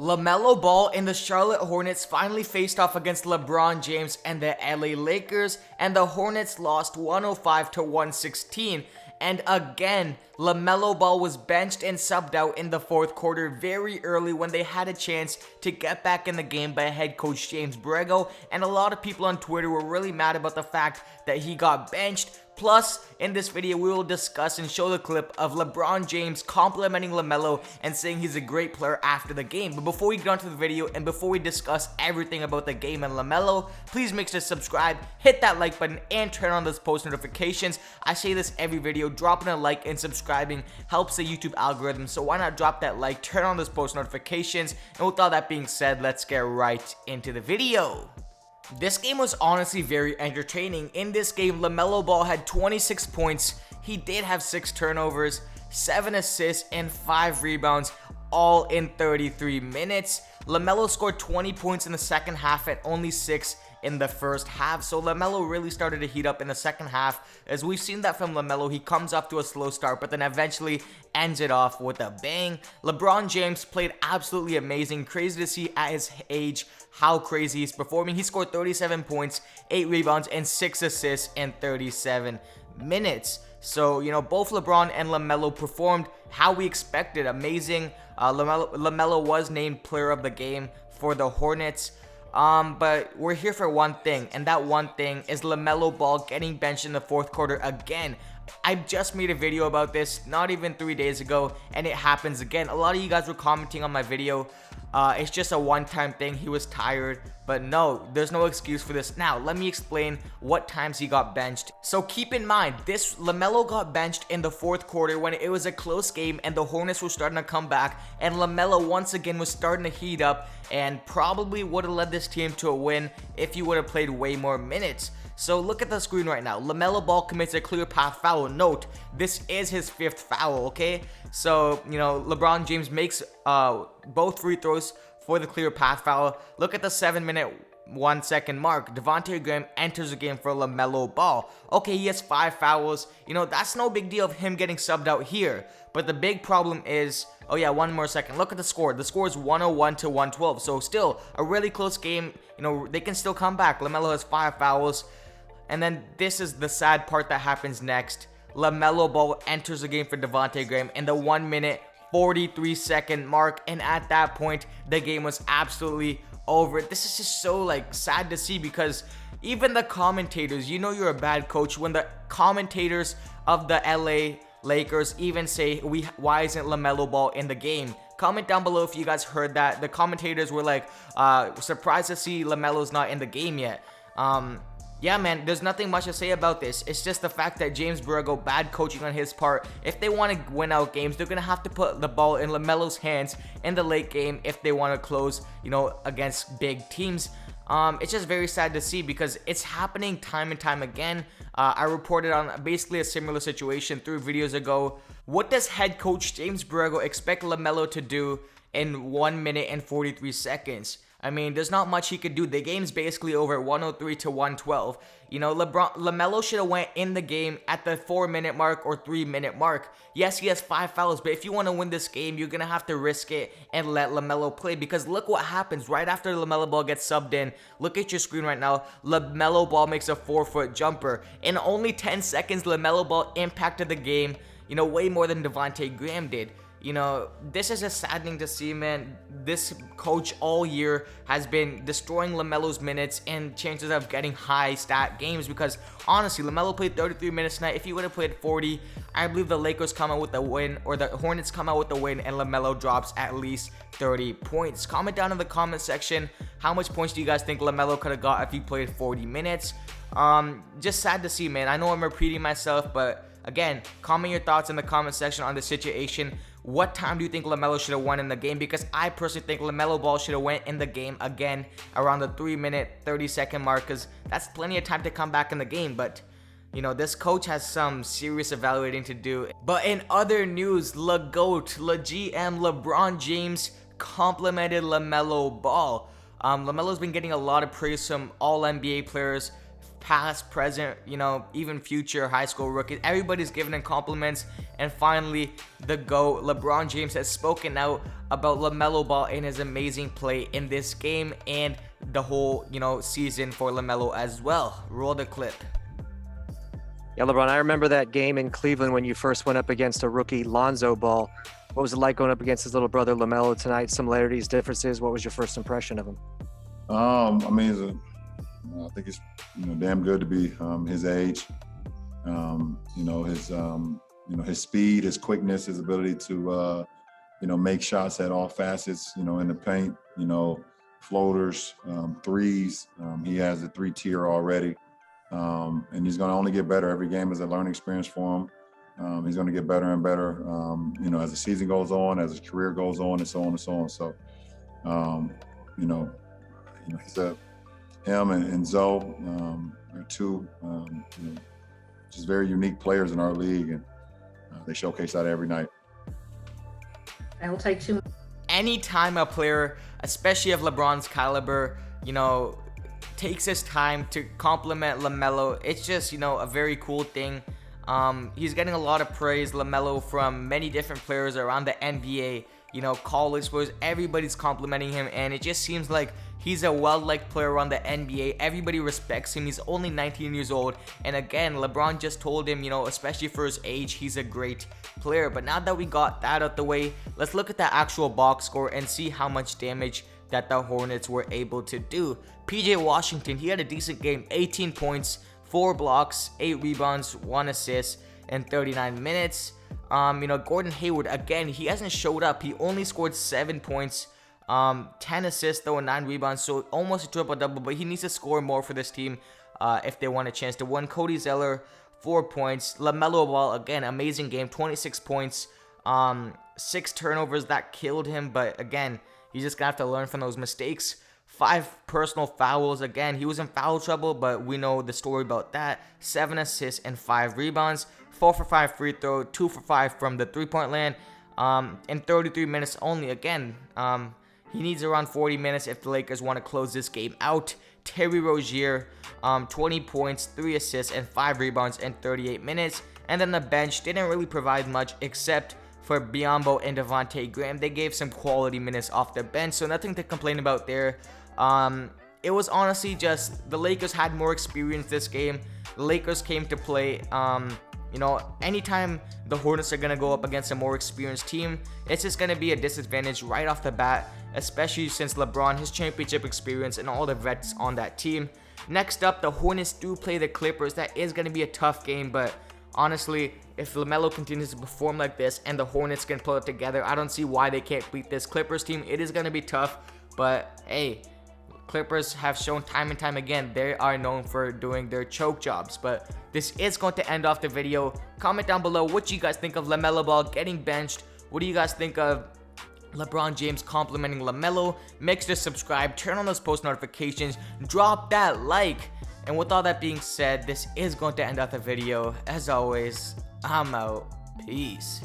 Lamelo Ball and the Charlotte Hornets finally faced off against LeBron James and the LA Lakers, and the Hornets lost 105 to 116. And again, Lamelo Ball was benched and subbed out in the fourth quarter very early when they had a chance to get back in the game by head coach James Borrego, and a lot of people on Twitter were really mad about the fact that he got benched. Plus, in this video, we will discuss and show the clip of LeBron James complimenting Lamelo and saying he's a great player after the game. But before we get on to the video and before we discuss everything about the game and Lamelo, please make sure to subscribe, hit that like button, and turn on those post notifications. I say this every video, dropping a like and subscribing helps the YouTube algorithm, so why not drop that like, turn on those post notifications, and with all that being said, let's get right into the video. This game was honestly very entertaining. In this game, Lamelo Ball had 26 points, he did have 6 turnovers, 7 assists, and 5 rebounds, all in 33 minutes. Lamelo scored 20 points in the second half and only 6 in the first half, so Lamelo really started to heat up in the second half. As we've seen that from Lamelo, he comes off to a slow start but then eventually ends it off with a bang. LeBron James played absolutely amazing. Crazy to see at his age how crazy he's performing. He scored 37 points, 8 rebounds, and 6 assists in 37 minutes. So, both LeBron and Lamelo performed how we expected. Amazing. Lamelo was named player of the game for the Hornets. But we're here for one thing, and that one thing is Lamelo Ball getting benched in the fourth quarter again. I just made a video about this not even 3 days ago, and it happens again. A lot of you guys were commenting on my video. It's just a one-time thing. He was tired, but no, there's no excuse for this. Now, let me explain what times he got benched. So keep in mind, this Lamelo got benched in the fourth quarter when it was a close game and the Hornets were starting to come back, and Lamelo once again was starting to heat up and probably would have led this team to a win if he would have played way more minutes. So look at the screen right now. Lamelo Ball commits a clear path foul. Note, this is his 5th foul, okay? So, LeBron James makes both free throws for the clear path foul. Look at the 7-minute 1 second mark. Devontae Graham enters the game for Lamelo Ball. Okay, he has 5 fouls. That's no big deal of him getting subbed out here. But the big problem is, oh yeah, one more second. Look at the score. The score is 101 to 112. So still a really close game. They can still come back. Lamelo has 5 fouls. And then this is the sad part that happens next. Lamelo Ball enters the game for Devontae Graham in the 1 minute 43 second mark, and at that point the game was absolutely over. This is just so sad to see, because even the commentators, you're a bad coach when the commentators of the LA Lakers even say, why isn't Lamelo Ball in the game? Comment down below if you guys heard that. The commentators were surprised to see Lamelo's not in the game yet. Yeah, man, there's nothing much to say about this. It's just the fact that James Borrego, bad coaching on his part. If they want to win out games, they're going to have to put the ball in Lamelo's hands in the late game if they want to close, against big teams. It's just very sad to see because it's happening time and time again. I reported on basically a similar situation 3 videos ago. What does head coach James Borrego expect Lamelo to do in 1 minute and 43 seconds? I mean, there's not much he could do. The game's basically over at 103 to 112. Lamelo should have went in the game at the 4-minute mark or 3-minute mark. Yes, he has 5 fouls, but if you want to win this game, you're going to have to risk it and let Lamelo play, because look what happens right after Lamelo Ball gets subbed in. Look at your screen right now. Lamelo Ball makes a 4-foot jumper. In only 10 seconds, Lamelo Ball impacted the game, way more than Devontae Graham did. This is just saddening to see, man. This coach all year has been destroying Lamelo's minutes and chances of getting high stat games, because honestly, Lamelo played 33 minutes tonight. If he would have played 40, I believe the Lakers come out with a win, or the Hornets come out with a win, and Lamelo drops at least 30 points. Comment down in the comment section, how much points do you guys think Lamelo could have got if he played 40 minutes? Just sad to see, man. I know I'm repeating myself, but again, comment your thoughts in the comment section on the situation. What time do you think Lamelo should have won in the game? Because I personally think Lamelo Ball should have went in the game again around the 3-minute 30-second mark, because that's plenty of time to come back in the game. But this coach has some serious evaluating to do. But in other news, GOAT, GM LeBron James complimented Lamelo Ball. Lamelo's been getting a lot of praise from all NBA players past, present, even future high school rookies. Everybody's giving him compliments. And finally, the GOAT, LeBron James, has spoken out about LaMelo Ball and his amazing play in this game and the whole, season for LaMelo as well. Roll the clip. Yeah, LeBron, I remember that game in Cleveland when you first went up against a rookie, Lonzo Ball. What was it like going up against his little brother, LaMelo, tonight? Similarities, differences? What was your first impression of him? I think it's damn good to be his age. His speed, his quickness, his ability to make shots at all facets. In the paint. Floaters, threes. He has a 3-tier already, and he's going to only get better. Every game is a learning experience for him. He's going to get better and better. As the season goes on, as his career goes on, and so on and so on. So, him and Zoe are two just very unique players in our league, and they showcase that every night. I will take two. Anytime a player, especially of LeBron's caliber, takes his time to compliment LaMelo, it's just, a very cool thing. He's getting a lot of praise, LaMelo, from many different players around the NBA, college players. Everybody's complimenting him, and it just seems like he's a well-liked player around the NBA. Everybody respects him. He's only 19 years old. And again, LeBron just told him, especially for his age, he's a great player. But now that we got that out the way, let's look at the actual box score and see how much damage that the Hornets were able to do. PJ Washington, he had a decent game. 18 points, 4 blocks, 8 rebounds, 1 assist in 39 minutes. Gordon Hayward, again, he hasn't showed up. He only scored 7 points. 10 assists though and 9 rebounds, so almost a triple-double, but he needs to score more for this team if they want a chance to win. Cody Zeller, 4 points. LaMelo Ball, again, amazing game, 26 points, 6 turnovers that killed him, but again, he's just gonna have to learn from those mistakes. 5 personal fouls, again, he was in foul trouble, but we know the story about that. 7 assists and 5 rebounds, 4 for 5 free throw, 2 for 5 from the 3-point land, in 33 minutes only. Again, he needs around 40 minutes if the Lakers want to close this game out. Terry Rozier, 20 points, 3 assists, and 5 rebounds in 38 minutes. And then the bench didn't really provide much except for Biyombo and Devontae Graham. They gave some quality minutes off the bench, so nothing to complain about there. It was honestly just the Lakers had more experience this game. The Lakers came to play. Anytime the Hornets are going to go up against a more experienced team, it's just going to be a disadvantage right off the bat, especially since LeBron, his championship experience, and all the vets on that team. Next up, the Hornets do play the Clippers. That is going to be a tough game, but honestly, if LaMelo continues to perform like this and the Hornets can pull it together, I don't see why they can't beat this Clippers team. It is going to be tough, but hey, Clippers have shown time and time again they are known for doing their choke jobs. But this is going to end off the video. Comment down below what you guys think of LaMelo Ball getting benched. What do you guys think of LeBron James complimenting LaMelo? Make sure to subscribe, turn on those post notifications, drop that like. And with all that being said, this is going to end off the video. As always, I'm out. Peace.